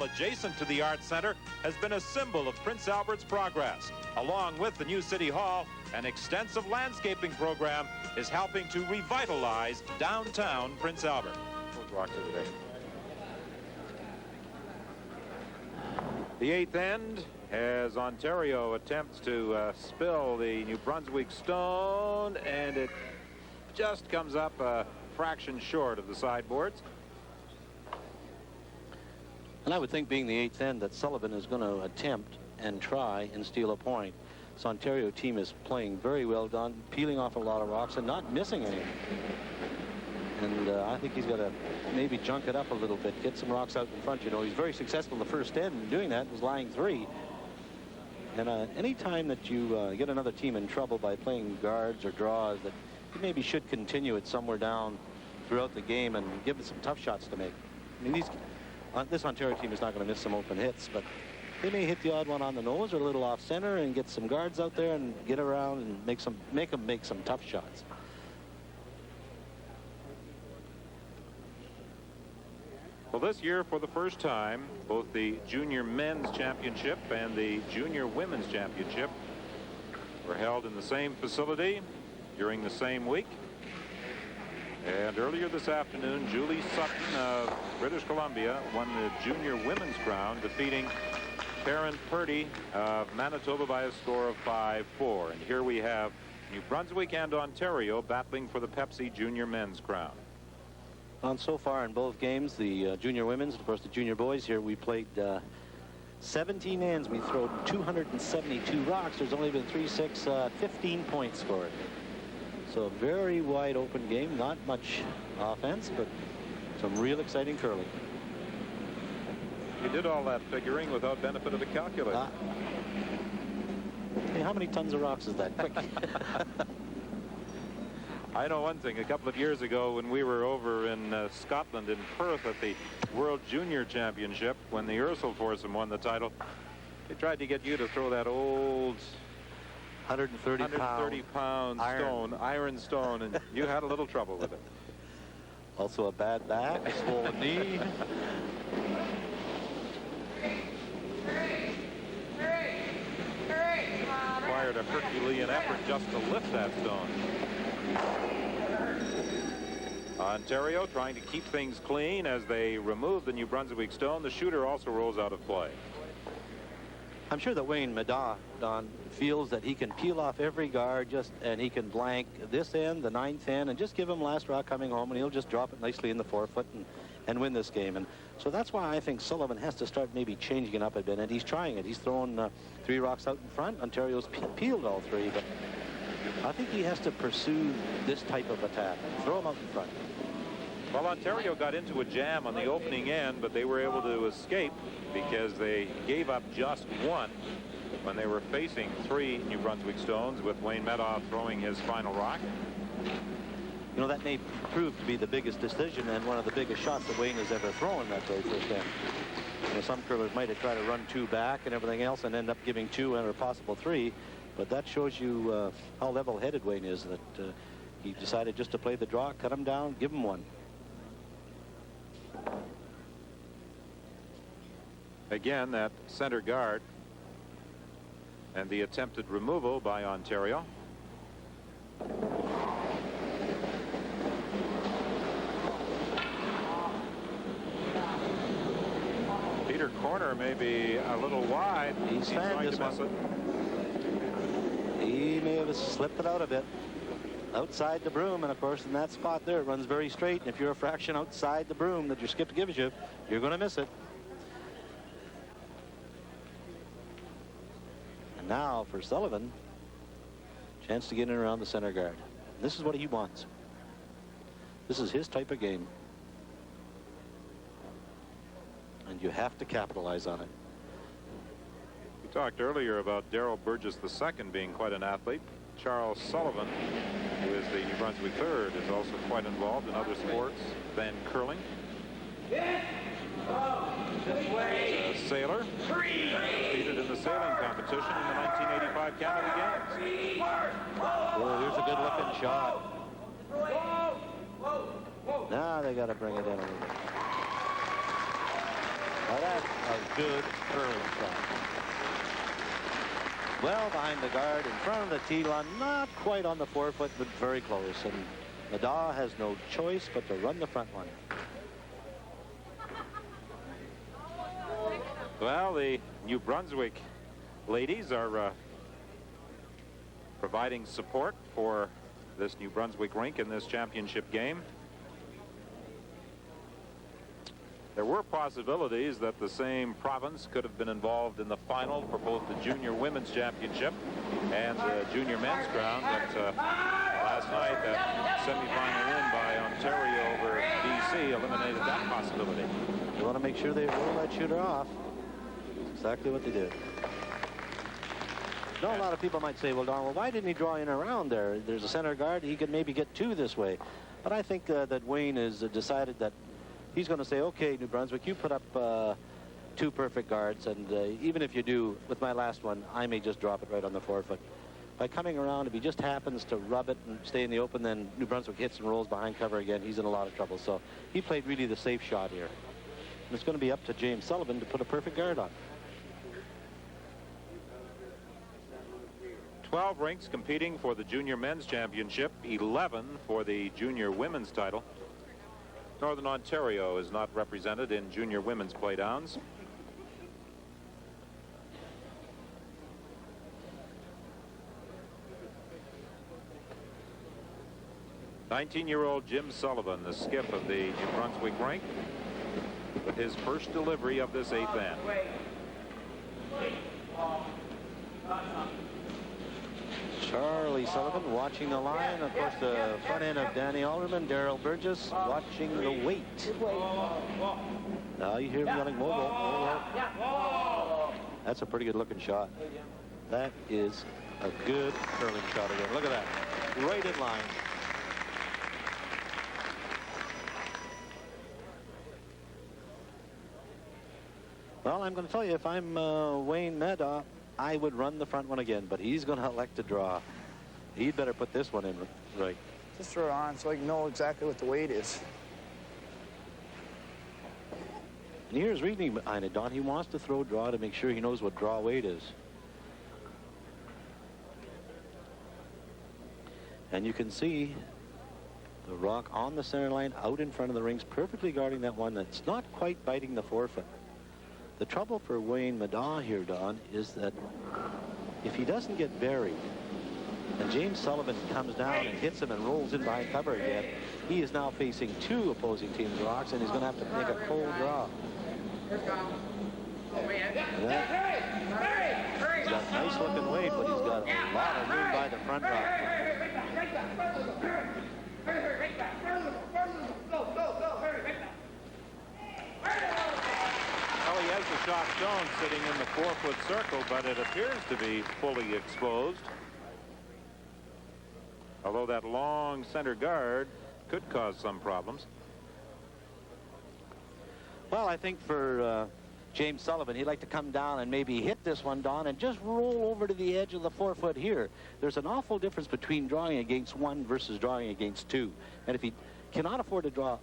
Hall adjacent to the Arts Center has been a symbol of Prince Albert's progress. Along with the new City Hall, an extensive landscaping program is helping to revitalize downtown Prince Albert. The eighth end, as Ontario attempts to spill the New Brunswick stone, and it just comes up a fraction short of the sideboards. And I would think, being the eighth end, that Sullivan is going to attempt and try and steal a point. This Ontario team is playing very well done, peeling off a lot of rocks and not missing any. And I think he's got to maybe junk it up a little bit, get some rocks out in front. You know, he's very successful in the first end in doing that. It was lying 3. And any time that you get another team in trouble by playing guards or draws, that you maybe should continue it somewhere down throughout the game and give it some tough shots to make. I mean, this Ontario team is not going to miss some open hits, but they may hit the odd one on the nose or a little off center and get some guards out there and get around and make them make some tough shots. Well, this year, for the first time, both the Junior Men's Championship and the Junior Women's Championship were held in the same facility during the same week. And earlier this afternoon, Julie Sutton of British Columbia won the Junior Women's crown, defeating Karen Purdy of Manitoba by a score of 5-4. And here we have New Brunswick and Ontario battling for the Pepsi Junior Men's crown. On so far in both games, the junior women's, of course the junior boys here, we played 17 ends. We thrown 272 rocks. There's only been 3-6, 15 points scored. So a very wide open game, not much offense, but some real exciting curling. You did all that figuring without benefit of the calculator. Hey, how many tons of rocks is that? Quick. I know one thing. A couple of years ago, when we were over in Scotland, in Perth, at the World Junior Championship, when the Ursel foursome won the title, they tried to get you to throw that old 130 pound iron stone, and you had a little trouble with it. Also a bad back, a swollen knee. Required a Herculean effort just to lift that stone. Ontario trying to keep things clean as they remove the New Brunswick stone. The shooter also rolls out of play. I'm sure that Wayne Madon feels that he can peel off every guard and he can blank this end, the 9th end, and just give him last rock coming home, and he'll just drop it nicely in the forefoot and win this game. And so that's why I think Sullivan has to start maybe changing it up a bit, and he's trying it. He's thrown 3 rocks out in front. Ontario's peeled all 3, but I think he has to pursue this type of attack. Throw him out in front. Well, Ontario got into a jam on the opening end, but they were able to escape because they gave up just 1 when they were facing 3 New Brunswick stones, with Wayne Medoff throwing his final rock. You know, that may prove to be the biggest decision and one of the biggest shots that Wayne has ever thrown that very first end. You know, some curlers might have tried to run 2 back and everything else and end up giving 2 and a possible 3. But that shows you how level-headed Wayne is, that he decided just to play the draw, cut him down, give him 1. Again, that center guard and the attempted removal by Ontario. Peter Corner may be a little wide. He's trying this one. He may have slipped it out a bit. Outside the broom, and of course in that spot there it runs very straight, and if you're a fraction outside the broom that your skip gives you, you're going to miss it. And now for Sullivan, chance to get in around the center guard. This is what he wants. This is his type of game, and you have to capitalize on it. We talked earlier about Darrell Burgess II being quite an athlete. Charles Sullivan, who is the New Brunswick third, is also quite involved in other sports than curling. A sailor, competed in the sailing competition in the 1985 Canada Games. Oh, here's a good-looking shot. Now they got to bring it in a little bit. Now that's a good curling shot. Well behind the guard, in front of the tee line, not quite on the forefoot, but very close. And Madaw has no choice but to run the front one. Well, the New Brunswick ladies are providing support for this New Brunswick rink in this championship game. There were possibilities that the same province could have been involved in the final for both the junior women's championship and the junior men's crown, but last night that semifinal win by Ontario over BC eliminated that possibility. You want to make sure they roll that shooter off. That's exactly what they did. Now, a lot of people might say, well, Don, why didn't he draw in around there? There's a center guard. He could maybe get two this way. But I think that Wayne has decided that he's going to say, okay, New Brunswick, you put up two perfect guards, and even if you do, with my last one, I may just drop it right on the forefoot. By coming around, if he just happens to rub it and stay in the open, then New Brunswick hits and rolls behind cover again. He's in a lot of trouble. So he played really the safe shot here. And it's going to be up to James Sullivan to put a perfect guard on. 12 rinks competing for the junior men's championship, 11 for the junior women's title. Northern Ontario is not represented in junior women's playdowns. '19-year-old Jim Sullivan, the skip of the New Brunswick rink, with his first delivery of this 8th end. Charlie Sullivan watching the line. Of course, the front end of Danny Alderman, Daryl Burgess watching the weight. Now you hear him yelling, "Movo, Movo." That's a pretty good looking shot. That is a good curling shot again. Look at that. Right in line. Well, I'm going to tell you, if I'm Wayne Madaw, I would run the front one again, but he's going to elect to draw. He'd better put this one in right. Just throw it on so I can know exactly what the weight is. And here's reading behind it, Don. He wants to throw draw to make sure he knows what draw weight is. And you can see the rock on the center line out in front of the rings, perfectly guarding that one that's not quite biting the forefoot. The trouble for Wayne Madaw here, Don, is that if he doesn't get buried and James Sullivan comes down and hits him and rolls in behind cover again, he is now facing two opposing teams' rocks, and he's going to have to make a cold draw. He's got nice looking weight, but he's got a lot of room by the front rock. Well, he has the shot shown sitting in the 4-foot circle, but it appears to be fully exposed. Although that long center guard could cause some problems. Well, I think for James Sullivan, he'd like to come down and maybe hit this one, Don, and just roll over to the edge of the 4-foot here. There's an awful difference between drawing against one versus drawing against two. And if he cannot afford to draw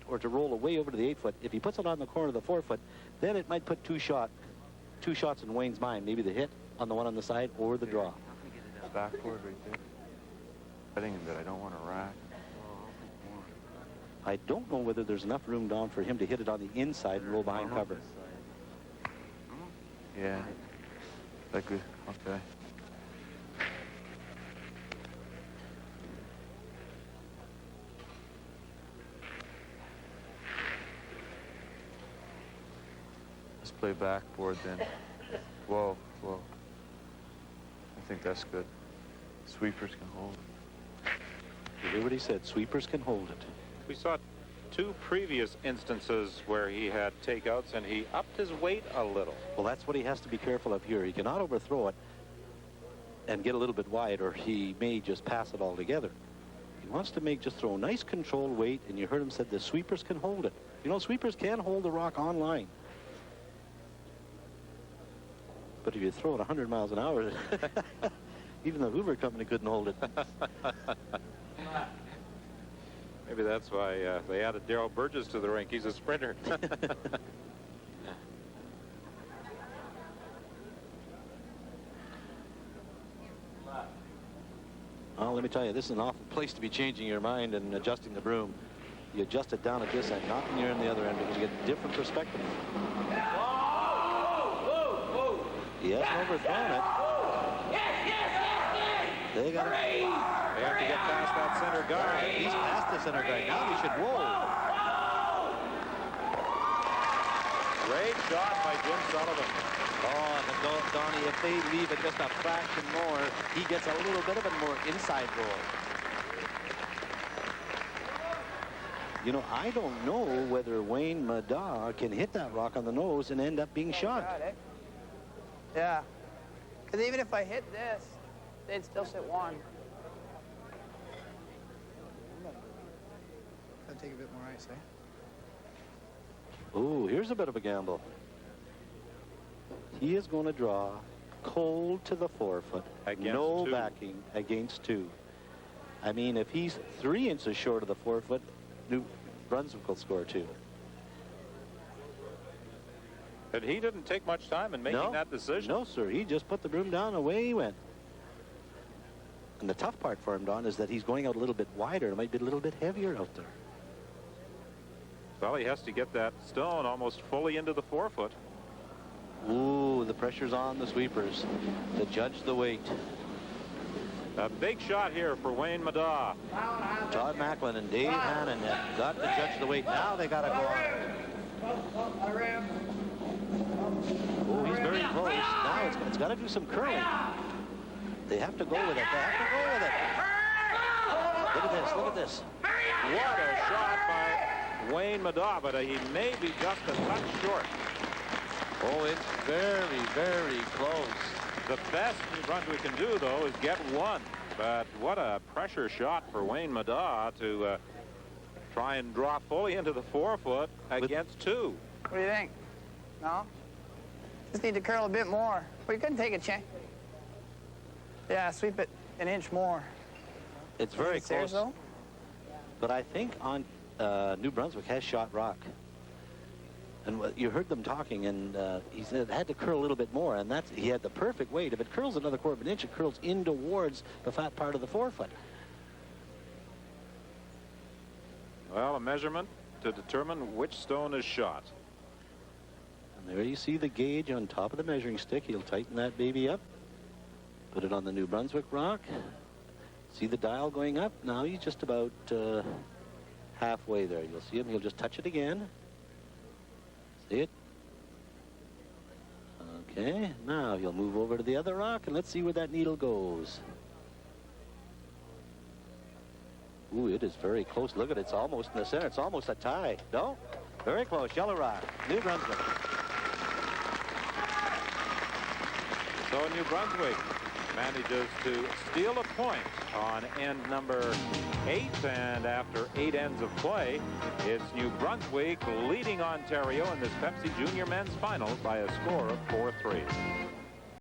or to roll away over to the 8-foot, if he puts it on the corner of the 4-foot, then it might put two shots in Wayne's mind. Maybe the hit on the one on the side or the draw. Backboard right there. I think that I don't want to rack. I don't know whether there's enough room, Don, for him to hit it on the inside and roll behind cover. Yeah. Like, okay. Let's play backboard then. Whoa, whoa. I think that's good. Sweepers can hold it. You hear what he said? Sweepers can hold it. We saw two previous instances where he had takeouts and he upped his weight a little. Well, that's what he has to be careful of here. He cannot overthrow it and get a little bit wide, or he may just pass it altogether. He wants to just throw a nice controlled weight, and you heard him said the sweepers can hold it. You know, sweepers can hold the rock on line. But if you throw it 100 miles an hour, even the Hoover Company couldn't hold it. Maybe that's why they added Daryl Burgess to the rink. He's a sprinter. Oh, let me tell you, this is an awful place to be changing your mind and adjusting the broom. You adjust it down at this end, not when you're in the other end, because you get a different perspective. He hasn't overthrown it. They got it. They have to get past that center guard. He's past the center guard. Now he should roll. Great shot by Jim Sullivan. Oh, Donnie, if they leave it just a fraction more, he gets a little bit of a more inside roll. You know, I don't know whether Wayne Maddaugh can hit that rock on the nose and end up being shot. God, eh? Yeah. Because even if I hit this, they'd still sit one. Gotta take a bit more ice, eh? Ooh, here's a bit of a gamble. He is going to draw cold to the forefoot. No backing against 2. I mean, if he's 3 inches short of the forefoot, New Brunswick will score 2. But he didn't take much time in making that decision. No, sir. He just put the broom down and away he went. And the tough part for him, Don, is that he's going out a little bit wider. It might be a little bit heavier out there. Well, he has to get that stone almost fully into the forefoot. Ooh, the pressure's on the sweepers to judge the weight. A big shot here for Wayne Maddaugh. Todd Macklin and Dave Hannon have got to judge the weight. Now they got to go on. Oh, he's very close. Now it's got to do some curling. They have to go with it. They have to go with it. Look at this. Look at this. What a shot by Wayne Maddaugh, but he may be just a touch short. Oh, it's very, very close. The best New Brunswick can do, though, is get 1. But what a pressure shot for Wayne Maddaugh to try and draw fully into the forefoot against 2. What do you think? No? Just need to curl a bit more. But you couldn't take a chance. Yeah, sweep it an inch more. It's very close. Though? But I think on New Brunswick has shot rock. And you heard them talking, and he said it had to curl a little bit more, and he had the perfect weight. If it curls another 1/4 of an inch, it curls in towards the fat part of the forefoot. Well, a measurement to determine which stone is shot. And there you see the gauge on top of the measuring stick. He'll tighten that baby up. Put it on the New Brunswick rock. See the dial going up? Now he's just about halfway there. You'll see him. He'll just touch it again. See it? Okay, now he'll move over to the other rock, and let's see where that needle goes. Ooh, it is very close. Look at it. It's almost in the center. It's almost a tie. No? Very close. Yellow rock. New Brunswick. So New Brunswick manages to steal a point on end number 8, and after 8 ends of play, it's New Brunswick leading Ontario in this Pepsi Junior Men's Finals by a score of 4-3.